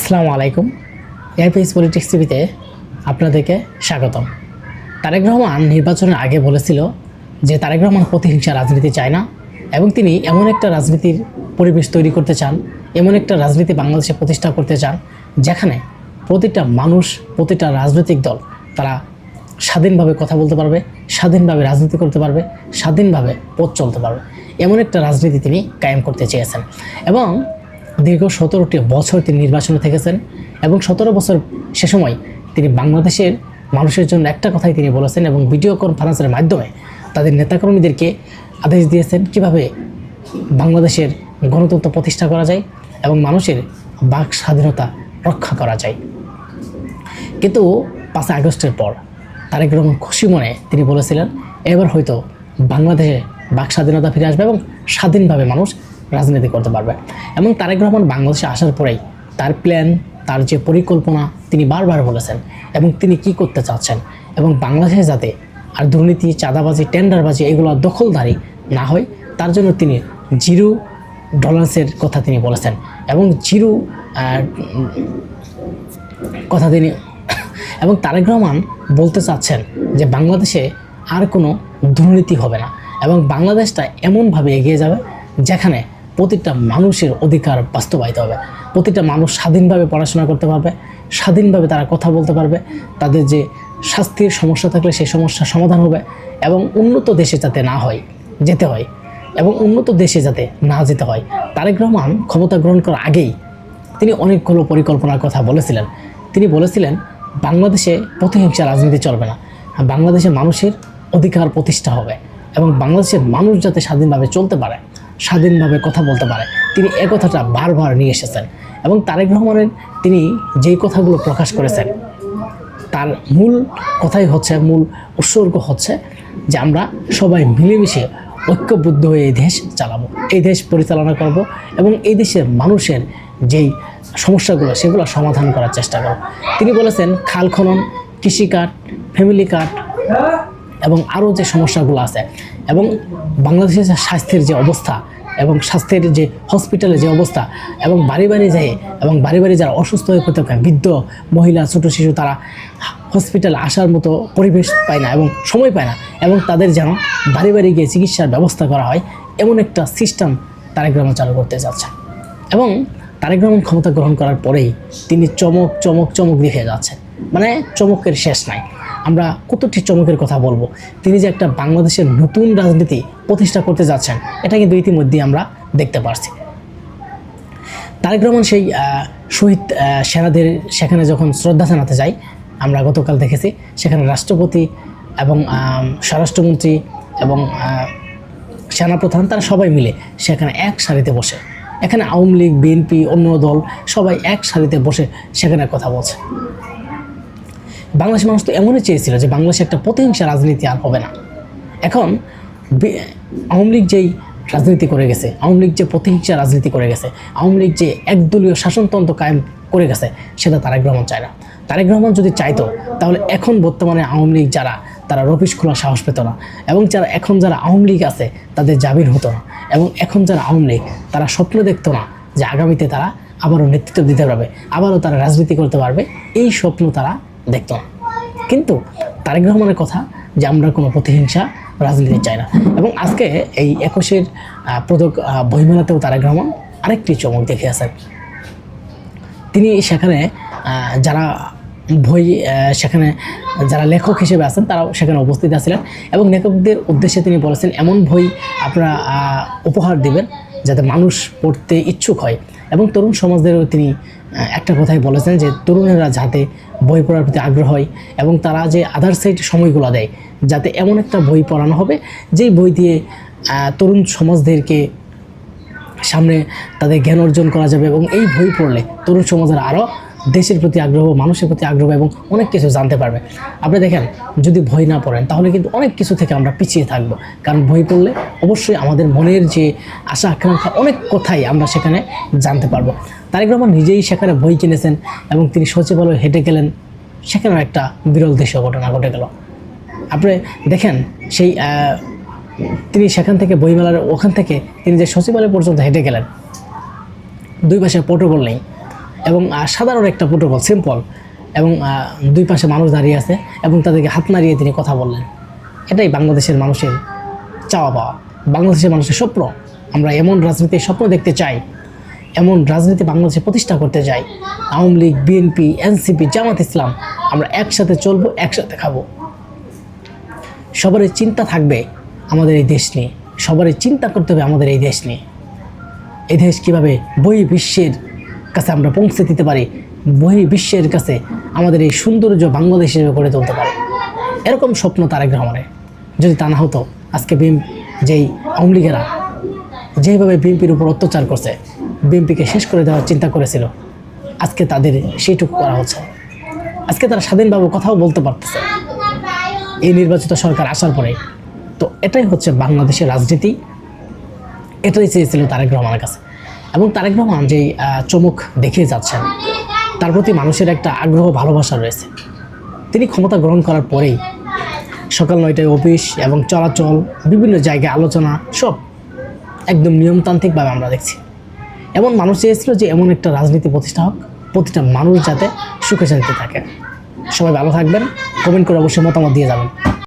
আসসালামু আলাইকুম। এআইপিএস পলিটিক্স টিভিতে আপনাদেরকে স্বাগতম। তারেক রহমান নির্বাচনের আগে বলেছিল যে তারেক রহমান প্রতিহিংসা রাজনীতি চায় না এবং তিনি এমন একটা রাজনীতির পরিবেশ তৈরি করতে চান, এমন একটা রাজনীতি বাংলাদেশে প্রতিষ্ঠা করতে চান যেখানে প্রতিটা মানুষ, প্রতিটা রাজনৈতিক দল তারা স্বাধীনভাবে কথা বলতে পারবে, স্বাধীনভাবে রাজনীতি করতে পারবে, স্বাধীনভাবে পথ চলতে পারবে। এমন একটা রাজনীতি তিনি কায়েম করতে চেয়েছেন এবং দীর্ঘ 17টি বছর তিনি নির্বাচনে থেকেছেন এবং 17 বছর সে সময় তিনি বাংলাদেশের মানুষের জন্য একটা কথাই তিনি বলেছেন এবং ভিডিও কনফারেন্সের মাধ্যমে তাদের নেতাকর্মীদেরকে আদেশ দিয়েছেন কিভাবে বাংলাদেশের গণতন্ত্র প্রতিষ্ঠা করা যায় এবং মানুষের বাক স্বাধীনতা রক্ষা করা যায়। কিন্তু 5 আগস্টের পর তারেক রহমান খুশি মনে তিনি বলেছিলেন এবার হয়তো বাংলাদেশে বাক স্বাধীনতা ফিরে আসবে এবং স্বাধীনভাবে মানুষ রাজনীতি করতে পারবে। এবং তারেক রহমান বাংলাদেশে আসার পরেই তার প্ল্যান, তার যে পরিকল্পনা তিনি বারবার বলেছেন এবং তিনি কি করতে চাচ্ছেন এবং বাংলাদেশে যাতে আর দুর্নীতি, চাঁদাবাজি, টেন্ডারবাজি এগুলো দখলদারি না হয় তার জন্য তিনি জিরো টলারেন্সের কথা তিনি বলেছেন এবং জিরো কথা তিনি এবং তারেক রহমান বলতে চাচ্ছেন যে বাংলাদেশে আর কোনো দুর্নীতি হবে না এবং বাংলাদেশটা এমনভাবে এগিয়ে যাবে যেখানে প্রতিটা মানুষের অধিকার বাস্তবায়িত হবে, প্রতিটা মানুষ স্বাধীনভাবে পড়াশোনা করতে পারবে, স্বাধীনভাবে তারা কথা বলতে পারবে, তাদের যে স্বাস্থ্যের সমস্যা থাকলে সেই সমস্যার সমাধান হবে এবং উন্নত দেশে যাতে না হয় যেতে হয় এবং উন্নত দেশে যাতে না যেতে হয়। তারেক রহমান ক্ষমতা গ্রহণ করার আগেই তিনি অনেকগুলো পরিকল্পনার কথা বলেছিলেন। তিনি বলেছিলেন বাংলাদেশে প্রতিহিংসা রাজনীতি চলবে না, বাংলাদেশে মানুষের অধিকার প্রতিষ্ঠা হবে এবং বাংলাদেশের মানুষ যাতে স্বাধীনভাবে চলতে পারে, স্বাধীনভাবে কথা বলতে পারে, তিনি এ কথাটা বারবার নিয়ে এসেছেন এবং তারেক রহমানের তিনি যেই কথাগুলো প্রকাশ করেছেন তার মূল কথাই হচ্ছে, মূল উৎসর্গ হচ্ছে যে আমরা সবাই মিলেমিশে ঐক্যবদ্ধ হয়ে এই দেশ চালাবো, এই দেশ পরিচালনা করব এবং এই দেশের মানুষের যেই সমস্যাগুলো সেগুলো সমাধান করার চেষ্টা করব। তিনি বলেছেন খাল খনন, কৃষিকাজ, ফ্যামিলি কার্ড এবং আরও যে সমস্যাগুলো আছে এবং বাংলাদেশের স্বাস্থ্যের যে অবস্থা এবং স্বাস্থ্যের যে হসপিটালের যে অবস্থা এবং বাড়ি বাড়ি যায় এবং বাড়ি বাড়ি যারা অসুস্থ হয়ে পড়তে পারে, বৃদ্ধ মহিলা, ছোট শিশু, তারা হসপিটালে আসার মতো পরিবেশ পায় না এবং সময় পায় না এবং তাদের যেন বাড়ি বাড়ি গিয়ে চিকিৎসার ব্যবস্থা করা হয় এমন একটা সিস্টেম তারেক রহমান চালু করতে যাচ্ছেন। এবং তারেক রহমান ক্ষমতা গ্রহণ করার পরেই তিনি চমক চমক চমক দেখে যাচ্ছেন, মানে চমকের শেষ নাই। আমরা কতটি চমকের কথা বলবো। তিনি যে একটা বাংলাদেশের নতুন রাজনীতি প্রতিষ্ঠা করতে যাচ্ছেন এটা কিন্তু ইতিমধ্যেই আমরা দেখতে পারছি। তারেক রহমান সেই শহীদ সেনাদের সেখানে যখন শ্রদ্ধা জানাতে যায়, আমরা গতকাল দেখেছি সেখানে রাষ্ট্রপতি এবং স্বরাষ্ট্রমন্ত্রী এবং সেনাপ্রধান তারা সবাই মিলে সেখানে এক সারিতে বসে, এখানে আওয়ামী লীগ, বিএনপি, অন্য দল সবাই এক সারিতে বসে সেখানে কথা বলছে। বাংলাদেশের মানুষ তো এমনই চেয়েছিল যে বাংলাদেশে একটা প্রতিহিংসা রাজনীতি আর হবে না। এখন আওয়ামী লীগ যেই রাজনীতি করে গেছে, আওয়ামী লীগ যে প্রতিহিংসা রাজনীতি করে গেছে, আওয়ামী লীগ যে একদলীয় শাসনতন্ত্র কায়েম করে গেছে সেটা তারেক রহমান চায় না। তারেক রহমান যদি চাইতো তাহলে এখন বর্তমানে আওয়ামী লীগ যারা তারা রফিস খোলার সাহস পেত না এবং যারা আওয়ামী লীগ আছে তাদের জামিন হতো না এবং এখন যারা আওয়ামী লীগ তারা স্বপ্ন দেখতো না যে আগামীতে তারা আবারও নেতৃত্ব দিতে পারবে, আবারও তারা রাজনীতি করতে পারবে, এই স্বপ্ন তারা দেখত না। কিন্তু তারেক রহমানের কথা যে আমরা কোনো প্রতিহিংসা রাজনীতি চাই না। এবং আজকে এই 21-এর পদক বইমেলাতেও তারেক রহমান আরেকটি চমক দেখিয়েছেন। তিনি সেখানে যারা সেখানে যারা লেখক হিসেবে আছেন তারাও সেখানে উপস্থিত আছিলেন এবং লেখকদের উদ্দেশ্যে তিনি বলেছেন এমন বই আপনারা উপহার দিবেন যাতে মানুষ পড়তে ইচ্ছুক হয় এবং তরুণ সমাজদেরও তিনি একটা কথাই বলেছেন যে তরুণেরা যাতে বই পড়ার প্রতি আগ্রহ হয় এবং তারা যে আদার সাইড সময়গুলো দেয় যাতে এমন একটা বই পড়ানো হবে যেই বই দিয়ে তরুণ সমাজদেরকে সামনে তাদের জ্ঞান অর্জন করা যাবে এবং এই বই পড়লে তরুণ সমাজের আরও দেশের প্রতি আগ্রহ, মানুষের প্রতি আগ্রহ এবং অনেক কিছু জানতে পারবে। আপনি দেখেন যদি বই না পড়েন তাহলে কিন্তু অনেক কিছু থেকে আমরা পিছিয়ে থাকবো, কারণ বই পড়লে অবশ্যই আমাদের মনের যে আশা আকাঙ্ক্ষা অনেক কথাই আমরা সেখানে জানতে পারবো। তারেক রহমান নিজেই সেখানে বই কিনেছেন এবং তিনি সচিবালয়ে হেঁটে গেলেন, সেখানেও একটা বিরল দৃশ্য ঘটনা ঘটে গেল। আপনি দেখেন সেই তিনি সেখান থেকে বইমেলার ওখান থেকে তিনি যে সচিবালয় পর্যন্ত হেঁটে গেলেন, দুই পাশে প্রটোকল নেই এবং সাধারণ একটা প্রোটোকল, সিম্পল, এবং দুই পাশে মানুষ দাঁড়িয়ে আছে এবং তাদেরকে হাত নাড়িয়ে তিনি কথা বললেন। এটাই বাংলাদেশের মানুষের চাওয়া পাওয়া, বাংলাদেশের মানুষের স্বপ্ন। আমরা এমন রাজনীতির স্বপ্ন দেখতে চাই, এমন রাজনীতি বাংলাদেশে প্রতিষ্ঠা করতে চাই। আওয়ামী লীগ, বিএনপি, এনসিপি, জামাত ইসলাম, আমরা একসাথে চলবো, একসাথে খাবো। সবারই চিন্তা থাকবে আমাদের এই দেশ নিয়ে, সবারই চিন্তা করতে হবে আমাদের এই দেশ নিয়ে। এই দেশ কীভাবে বহির্বিশ্বের কাছে আমরা পৌঁছে দিতে পারি, বহির্বিশ্বের কাছে আমাদের এই সৌন্দর্য বাংলাদেশ হিসেবে গড়ে তুলতে পারি, এরকম স্বপ্ন তারেক রহমানের। যদি তা না হতো, আজকে যেই আওয়ামী লীগেরা যেভাবে বিএনপির উপর অত্যাচার করছে, বিএনপিকে শেষ করে দেওয়ার চিন্তা করেছিল, আজকে তাদের সেইটুকু করা হচ্ছে। আজকে তারা স্বাধীনভাবে কথাও বলতে পারতেছে এই নির্বাচিত সরকার আসার পরে। তো এটাই হচ্ছে বাংলাদেশের রাজনীতি, এটাই চেয়েছিল তারেক রহমানের কাছে। এবং তারেক রহমান যেই চমক দেখিয়ে যাচ্ছেন, তার প্রতি মানুষের একটা আগ্রহ, ভালোবাসা রয়েছে। তিনি ক্ষমতা গ্রহণ করার পরেই সকাল 9টায় অফিস এবং চলাচল, বিভিন্ন জায়গায় আলোচনা, সব একদম নিয়মতান্ত্রিকভাবে আমরা দেখছি। এমন মানুষ চেয়েছিল যে এমন একটা রাজনীতি প্রতিষ্ঠা হোক, প্রতিটা মানুষ যাতে সুখে শান্তিতে থাকে। সবাই ভালো থাকবেন, কমেন্ট করে অবশ্যই মতামত দিয়ে যাবেন।